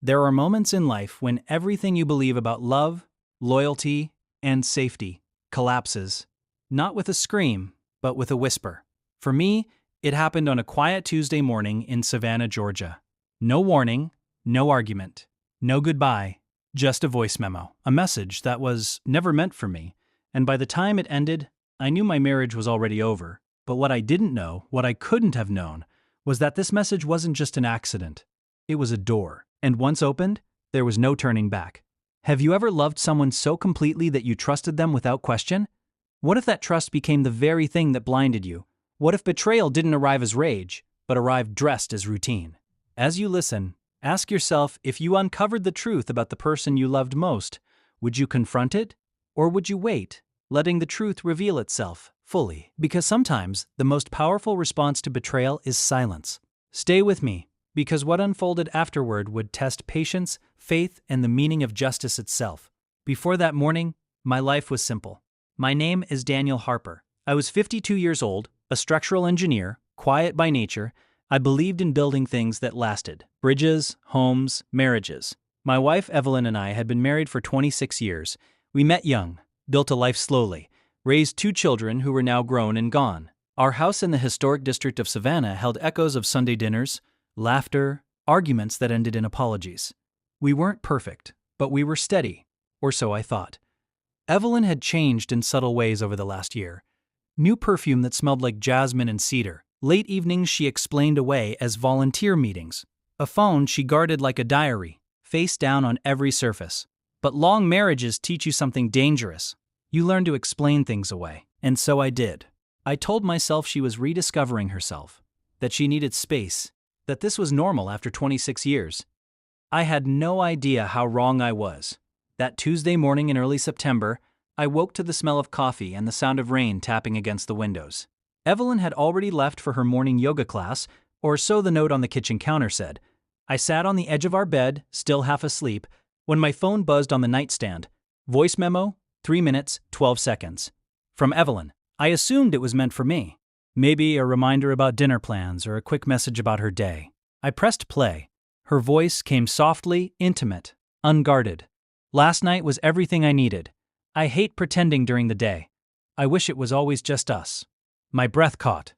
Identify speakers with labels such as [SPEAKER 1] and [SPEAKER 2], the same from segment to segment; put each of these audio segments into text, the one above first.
[SPEAKER 1] There are moments in life when everything you believe about love, loyalty, and safety collapses, not with a scream, but with a whisper. For me, it happened on a quiet Tuesday morning in Savannah, Georgia. No warning, no argument, no goodbye, just a voice memo, a message that was never meant for me, and by the time it ended, I knew my marriage was already over. But what I didn't know, what I couldn't have known, was that this message wasn't just an accident. It was a door, and once opened, there was no turning back. Have you ever loved someone so completely that you trusted them without question? What if that trust became the very thing that blinded you? What if betrayal didn't arrive as rage, but arrived dressed as routine? As you listen, ask yourself, if you uncovered the truth about the person you loved most, would you confront it? Or would you wait, letting the truth reveal itself fully? Because sometimes the most powerful response to betrayal is silence. Stay with me, because what unfolded afterward would test patience, faith, and the meaning of justice itself. Before that morning, my life was simple. My name is Daniel Harper. I was 52 years old, a structural engineer, quiet by nature. I believed in building things that lasted: bridges, homes, marriages. My wife Evelyn and I had been married for 26 years. We met young, built a life slowly, raised 2 children who were now grown and gone. Our house in the historic district of Savannah held echoes of Sunday dinners, laughter, arguments that ended in apologies. We weren't perfect, but we were steady, or so I thought. Evelyn had changed in subtle ways over the last year. New perfume that smelled like jasmine and cedar. Late evenings she explained away as volunteer meetings. A phone she guarded like a diary, face down on every surface. But long marriages teach you something dangerous. You learn to explain things away. And so I did. I told myself she was rediscovering herself, that she needed space, that this was normal after 26 years. I had no idea how wrong I was. That Tuesday morning in early September, I woke to the smell of coffee and the sound of rain tapping against the windows. Evelyn had already left for her morning yoga class, or so the note on the kitchen counter said. I sat on the edge of our bed, still half asleep, when my phone buzzed on the nightstand. Voice memo, 3 minutes, 12 seconds. From Evelyn. I assumed it was meant for me. Maybe a reminder about dinner plans or a quick message about her day. I pressed play. Her voice came softly, intimate, unguarded. Last night was everything I needed. I hate pretending during the day. I wish it was always just us. My breath caught.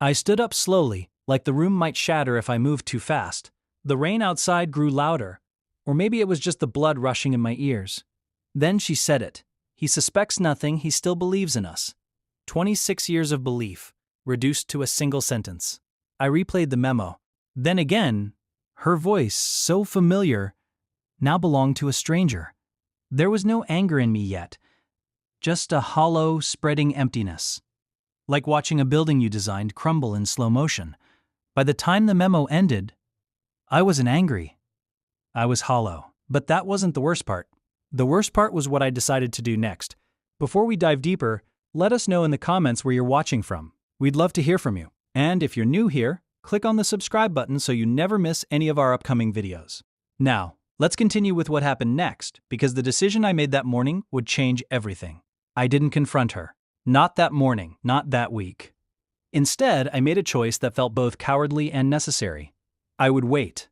[SPEAKER 1] I stood up slowly, like the room might shatter if I moved too fast. The rain outside grew louder, or maybe it was just the blood rushing in my ears. Then she said it. He suspects nothing, he still believes in us. 26 years of belief, reduced to a single sentence. I replayed the memo. Then again, her voice, so familiar, now belonged to a stranger. There was no anger in me yet, just a hollow, spreading emptiness. Like watching a building you designed crumble in slow motion. By the time the memo ended, I wasn't angry. I was hollow. But that wasn't the worst part. The worst part was what I decided to do next. Before we dive deeper, let us know in the comments where you're watching from. We'd love to hear from you. And if you're new here, click on the subscribe button so you never miss any of our upcoming videos. Now, let's continue with what happened next, because the decision I made that morning would change everything. I didn't confront her. Not that morning, not that week. Instead, I made a choice that felt both cowardly and necessary. I would wait.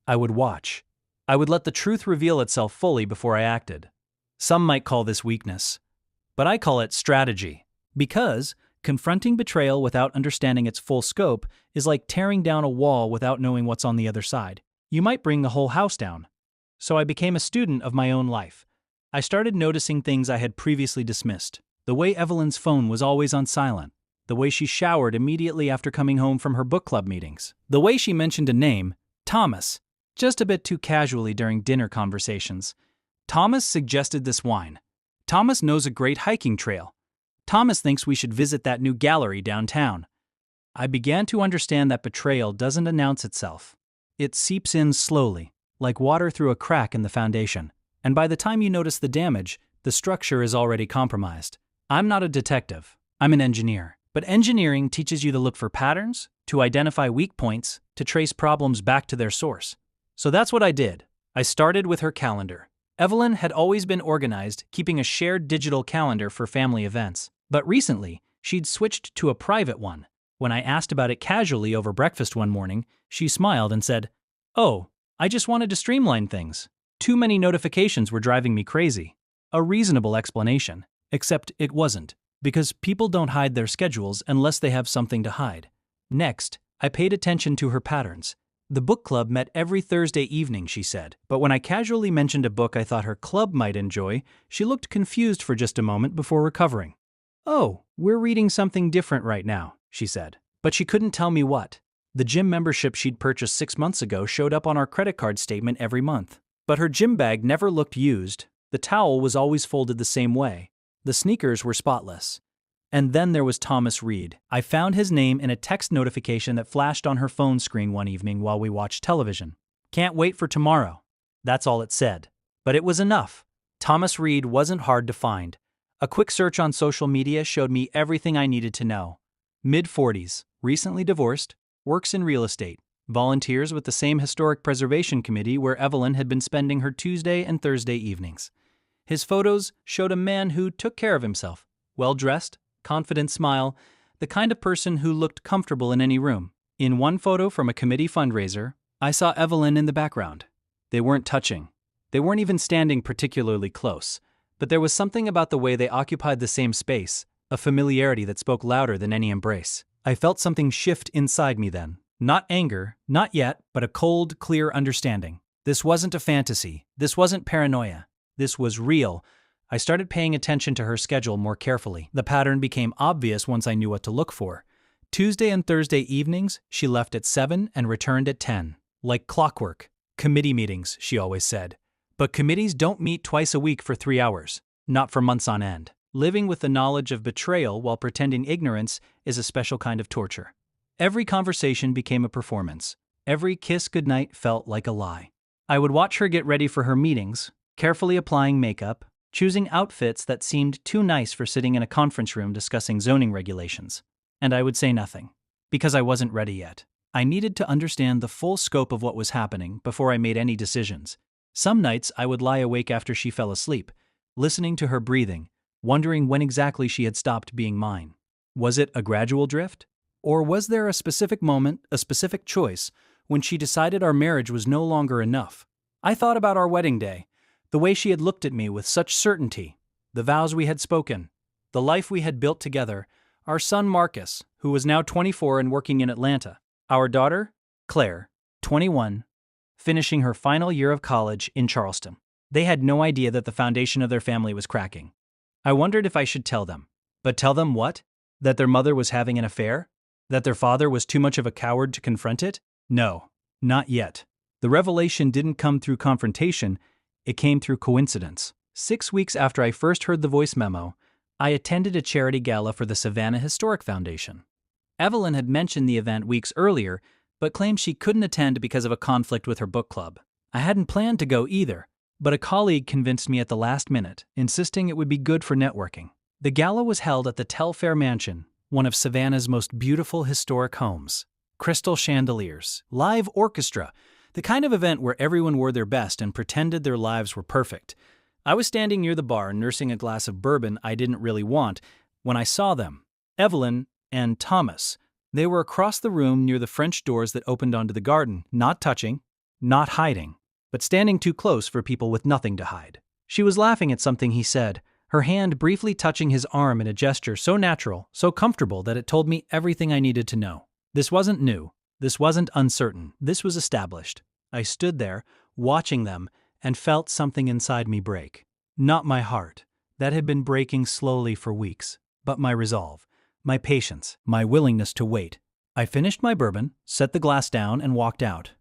[SPEAKER 1] I would watch. I would let the truth reveal itself fully before I acted. Some might call this weakness, but I call it strategy. Because confronting betrayal without understanding its full scope is like tearing down a wall without knowing what's on the other side. You might bring the whole house down. So I became a student of my own life. I started noticing things I had previously dismissed. The way Evelyn's phone was always on silent. The way she showered immediately after coming home from her book club meetings. The way she mentioned a name, Thomas, just a bit too casually during dinner conversations. Thomas suggested this wine. Thomas knows a great hiking trail. Thomas thinks we should visit that new gallery downtown. I began to understand that betrayal doesn't announce itself. It seeps in slowly, like water through a crack in the foundation. And by the time you notice the damage, the structure is already compromised. I'm not a detective. I'm an engineer. But engineering teaches you to look for patterns, to identify weak points, to trace problems back to their source. So that's what I did. I started with her calendar. Evelyn had always been organized, keeping a shared digital calendar for family events. But recently, she'd switched to a private one. When I asked about it casually over breakfast one morning, she smiled and said, "Oh, I just wanted to streamline things. Too many notifications were driving me crazy. A reasonable explanation. Except it wasn't, because people don't hide their schedules unless they have something to hide. Next, I paid attention to her patterns. The book club met every Thursday evening, she said, but when I casually mentioned a book I thought her club might enjoy, she looked confused for just a moment before recovering. "Oh, we're reading something different right now," she said. But she couldn't tell me what. The gym membership she'd purchased 6 months ago showed up on our credit card statement every month. But her gym bag never looked used, the towel was always folded the same way, the sneakers were spotless. And then there was Thomas Reed. I found his name in a text notification that flashed on her phone screen one evening while we watched television. "Can't wait for tomorrow." That's all it said. But it was enough. Thomas Reed wasn't hard to find. A quick search on social media showed me everything I needed to know. Mid-40s, recently divorced, works in real estate, volunteers with the same historic preservation committee where Evelyn had been spending her Tuesday and Thursday evenings. His photos showed a man who took care of himself, well-dressed, confident smile, the kind of person who looked comfortable in any room. In one photo from a committee fundraiser, I saw Evelyn in the background. They weren't touching. They weren't even standing particularly close, but there was something about the way they occupied the same space, a familiarity that spoke louder than any embrace. I felt something shift inside me then. Not anger, not yet, but a cold, clear understanding. This wasn't a fantasy. This wasn't paranoia. This was real. I started paying attention to her schedule more carefully. The pattern became obvious once I knew what to look for. Tuesday and Thursday evenings, she left at 7 and returned at 10. Like clockwork. Committee meetings, she always said. But committees don't meet twice a week for 3 hours. Not for months on end. Living with the knowledge of betrayal while pretending ignorance is a special kind of torture. Every conversation became a performance. Every kiss goodnight felt like a lie. I would watch her get ready for her meetings, carefully applying makeup, choosing outfits that seemed too nice for sitting in a conference room discussing zoning regulations. And I would say nothing, because I wasn't ready yet. I needed to understand the full scope of what was happening before I made any decisions. Some nights I would lie awake after she fell asleep, listening to her breathing, wondering when exactly she had stopped being mine. Was it a gradual drift? Or was there a specific moment, a specific choice, when she decided our marriage was no longer enough? I thought about our wedding day, the way she had looked at me with such certainty, the vows we had spoken, the life we had built together, our son Marcus, who was now 24 and working in Atlanta, our daughter, Claire, 21, finishing her final year of college in Charleston. They had no idea that the foundation of their family was cracking. I wondered if I should tell them. But tell them what? That their mother was having an affair? That their father was too much of a coward to confront it? No, not yet. The revelation didn't come through confrontation, it came through coincidence. 6 weeks after I first heard the voice memo, I attended a charity gala for the Savannah Historic Foundation. Evelyn had mentioned the event weeks earlier, but claimed she couldn't attend because of a conflict with her book club. I hadn't planned to go either, but a colleague convinced me at the last minute, insisting it would be good for networking. The gala was held at the Telfair Mansion, one of Savannah's most beautiful historic homes. Crystal chandeliers, live orchestra, the kind of event where everyone wore their best and pretended their lives were perfect. I was standing near the bar nursing a glass of bourbon I didn't really want when I saw them, Evelyn and Thomas. They were across the room near the French doors that opened onto the garden, not touching, not hiding, but standing too close for people with nothing to hide. She was laughing at something he said, her hand briefly touching his arm in a gesture so natural, so comfortable that it told me everything I needed to know. This wasn't new. This wasn't uncertain. This was established. I stood there, watching them, and felt something inside me break. Not my heart. That had been breaking slowly for weeks. But my resolve, my patience, my willingness to wait. I finished my bourbon, set the glass down, and walked out.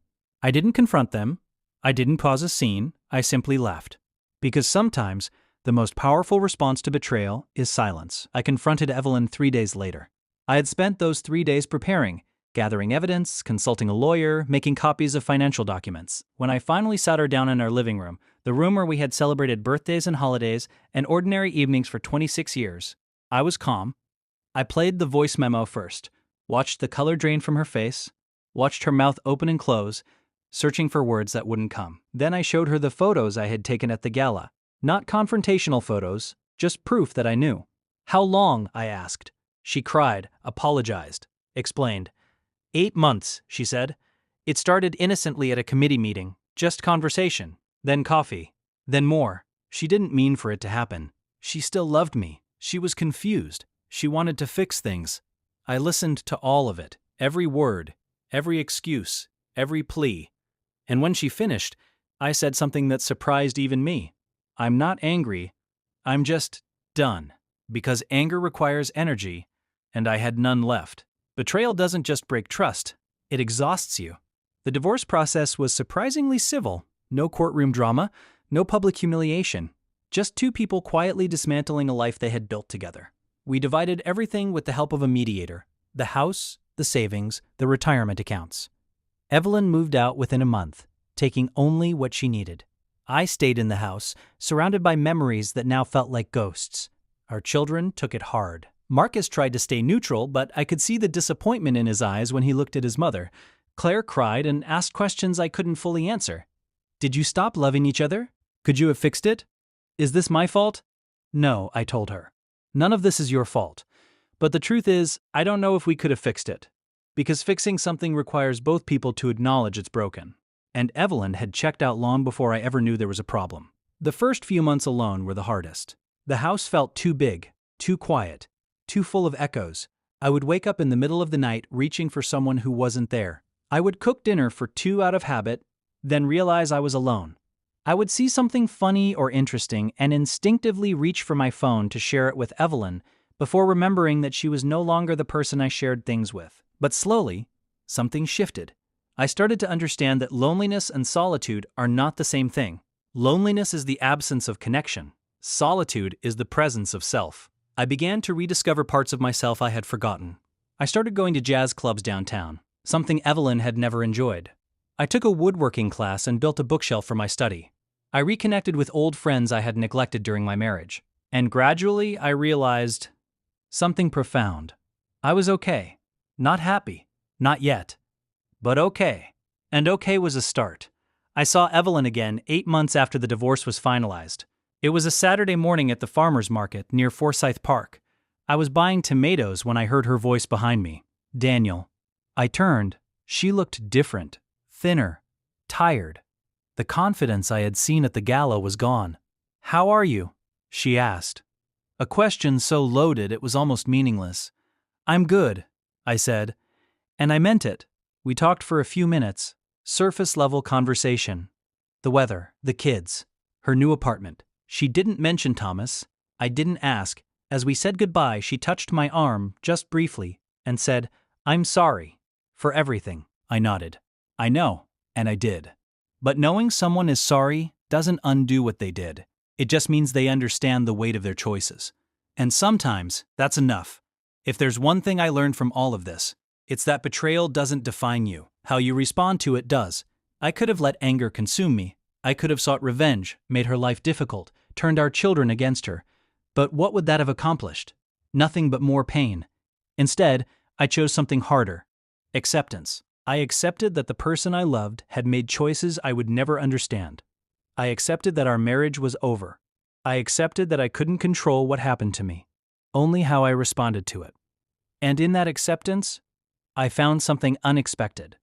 [SPEAKER 1] I didn't confront them. I didn't cause a scene. I simply left. Because sometimes, the most powerful response to betrayal is silence. I confronted Evelyn 3 days later. I had spent those 3 days preparing, gathering evidence, consulting a lawyer, making copies of financial documents. When I finally sat her down in our living room, the room where we had celebrated birthdays and holidays and ordinary evenings for 26 years, I was calm. I played the voice memo first, watched the color drain from her face, watched her mouth open and close, searching for words that wouldn't come. Then I showed her the photos I had taken at the gala. Not confrontational photos, just proof that I knew. "How long?" I asked. She cried, apologized, explained. 8 months, she said. It started innocently at a committee meeting, Just conversation, then coffee, then more. She didn't mean for it to happen. She still loved me. She was confused. She wanted to fix things. I listened to all of it, every word, every excuse, every plea. And when she finished, I said something that surprised even me. I'm not angry. I'm just done. Because anger requires energy, and I had none left. Betrayal doesn't just break trust, it exhausts you. The divorce process was surprisingly civil. No courtroom drama, no public humiliation. Just two people quietly dismantling a life they had built together. We divided everything with the help of a mediator. The house, the savings, the retirement accounts. Evelyn moved out within a month, taking only what she needed. I stayed in the house, surrounded by memories that now felt like ghosts. Our children took it hard. Marcus tried to stay neutral, but I could see the disappointment in his eyes when he looked at his mother. Claire cried and asked questions I couldn't fully answer. Did you stop loving each other? Could you have fixed it? Is this my fault? No, I told her. None of this is your fault. But the truth is, I don't know if we could have fixed it. Because fixing something requires both people to acknowledge it's broken. And Evelyn had checked out long before I ever knew there was a problem. The first few months alone were the hardest. The house felt too big, too quiet, too full of echoes. I would wake up in the middle of the night reaching for someone who wasn't there. I would cook dinner for two out of habit, then realize I was alone. I would see something funny or interesting and instinctively reach for my phone to share it with Evelyn before remembering that she was no longer the person I shared things with. But slowly, something shifted. I started to understand that loneliness and solitude are not the same thing. Loneliness is the absence of connection. Solitude is the presence of self. I began to rediscover parts of myself I had forgotten. I started going to jazz clubs downtown, something Evelyn had never enjoyed. I took a woodworking class and built a bookshelf for my study. I reconnected with old friends I had neglected during my marriage. And gradually, I realized something profound. I was okay. Not happy. Not yet. But okay. And okay was a start. I saw Evelyn again 8 months after the divorce was finalized. It was a Saturday morning at the farmer's market near Forsyth Park. I was buying tomatoes when I heard her voice behind me. Daniel. I turned. She looked different, thinner, tired. The confidence I had seen at the gala was gone. How are you? She asked. A question so loaded it was almost meaningless. I'm good, I said. And I meant it. We talked for a few minutes. Surface-level conversation. The weather, the kids, her new apartment. She didn't mention Thomas. I didn't ask. As we said goodbye, she touched my arm, just briefly, and said, I'm sorry. For everything. I nodded. I know, and I did. But knowing someone is sorry doesn't undo what they did. It just means they understand the weight of their choices. And sometimes, that's enough. If there's one thing I learned from all of this, it's that betrayal doesn't define you. How you respond to it does. I could have let anger consume me. I could have sought revenge, made her life difficult, turned our children against her. But what would that have accomplished? Nothing but more pain. Instead, I chose something harder. Acceptance. I accepted that the person I loved had made choices I would never understand. I accepted that our marriage was over. I accepted that I couldn't control what happened to me, only how I responded to it. And in that acceptance, I found something unexpected.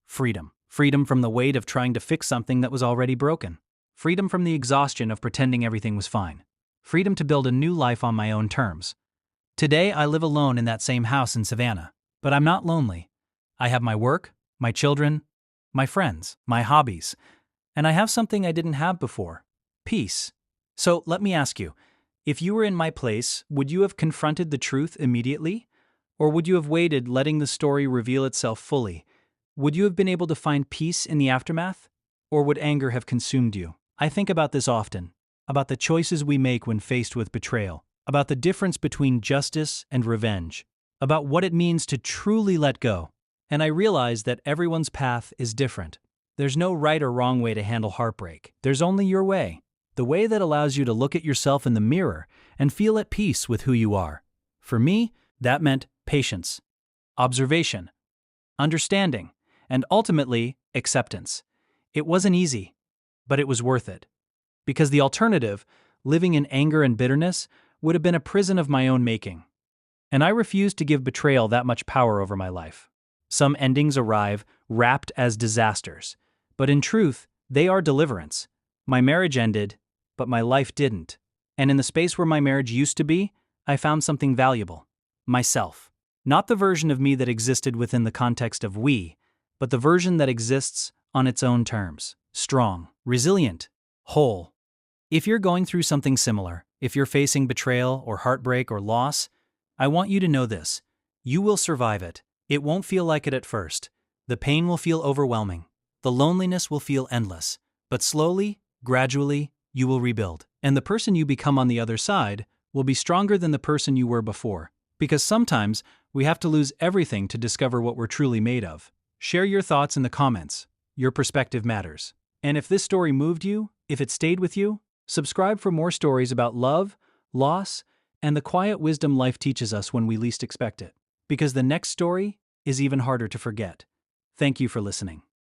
[SPEAKER 1] Freedom. Freedom from the weight of trying to fix something that was already broken. Freedom from the exhaustion of pretending everything was fine. Freedom to build a new life on my own terms. Today, I live alone in that same house in Savannah, but I'm not lonely. I have my work, my children, my friends, my hobbies, and I have something I didn't have before. Peace. So let me ask you, if you were in my place, would you have confronted the truth immediately? Or would you have waited, letting the story reveal itself fully? Would you have been able to find peace in the aftermath? Or would anger have consumed you? I think about this often, about the choices we make when faced with betrayal, about the difference between justice and revenge, about what it means to truly let go. And I realize that everyone's path is different. There's no right or wrong way to handle heartbreak. There's only your way. The way that allows you to look at yourself in the mirror and feel at peace with who you are. For me, that meant patience, observation, understanding, and ultimately, acceptance. It wasn't easy, but it was worth it. Because the alternative, living in anger and bitterness, would have been a prison of my own making. And I refused to give betrayal that much power over my life. Some endings arrive wrapped as disasters, but in truth, They are deliverance. My marriage ended, but my life didn't. And in the space where my marriage used to be, I found something valuable. Myself. Not the version of me that existed within the context of we, but the version that exists on its own terms. Strong, resilient, whole. If you're going through something similar, if you're facing betrayal or heartbreak or loss, I want you to know this. You will survive it. It won't feel like it at first. The pain will feel overwhelming. The loneliness will feel endless. But slowly, gradually, you will rebuild. And the person you become on the other side will be stronger than the person you were before. Because sometimes we have to lose everything to discover what we're truly made of. Share your thoughts in the comments. Your perspective matters. And if this story moved you, if it stayed with you, subscribe for more stories about love, loss, and the quiet wisdom life teaches us when we least expect it. Because the next story is even harder to forget. Thank you for listening.